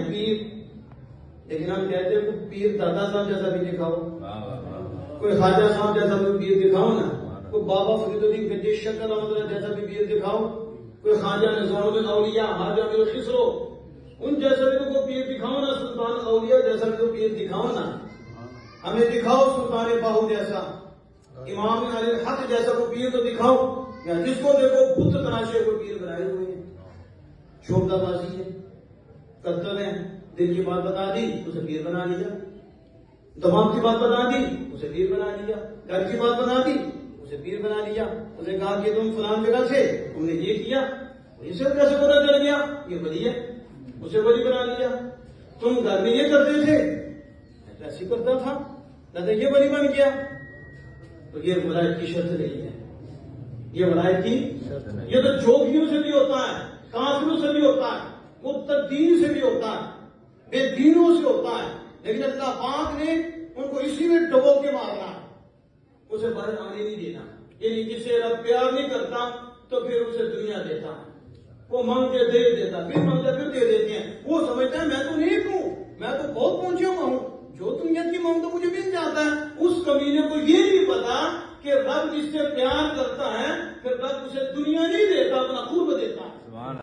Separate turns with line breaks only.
پیر، لیکن ہم کہتے ہیں کوئی پیر دادا صاحب جیسا بھی دکھاؤ، کوئی خواجہ صاحب جیسا بھی پیر دکھاؤ نا، کوئی بابا فرید الدین گنجیش شکر احمد جیسا بھی پیر دکھاؤ، کوئی خواجہ نظام الدین اولیاء حاجہ امیر خسرو ان جیسا بھی کوئی پیر دکھاؤ نا، سلطان اولیاء جیسا بھی کوئی پیر دکھاؤ نا، ہمیں دکھاؤ سلطان باہو جیسا، امام علی الحق جیسا کوئی پیر تو دکھاؤ، یا جس کو دیکھو بت تراشے کوئی پیر بنائے ہوئے ہیں، شوبدہ بازی ہے، قتل ہے، دل کی بات بتا دی اسے پیر بنا لیا، دماغ کی بات بتا دی اسے پیر بنا لیا، گھر کی بات بنا دی اسے پیر بنا لیا، اسے کہا کہ تم فلان جگہ سے تم نے یہ کیا، اسے کیسے پتا چل گیا یہ ولی ہے، اسے ولی بنا لیا، تم گھر میں یہ کرتے تھے ایسے کرتا تھا کہتے یہ ولی بن گیا، تو یہ ولایت کی شرط نہیں ہے، یہ ولایت کی یہ تو جوگیوں سے بھی ہوتا ہے، کافروں سے بھی ہوتا ہے، متدین سے بھی ہوتا ہے، بے دینوں سے ہوتا ہے، لیکن اللہ پاک نے ان کو اسی میں ڈبو کے مارنا، اسے باہر آنے نہیں دینا، یعنی جسے رب پیار نہیں کرتا تو پھر اسے دنیا دیتا، وہ مانگ کے دے دیتا، پھر مانگتے پھر دے دیتے ہیں، وہ سمجھتا ہے میں تو نیک ہوں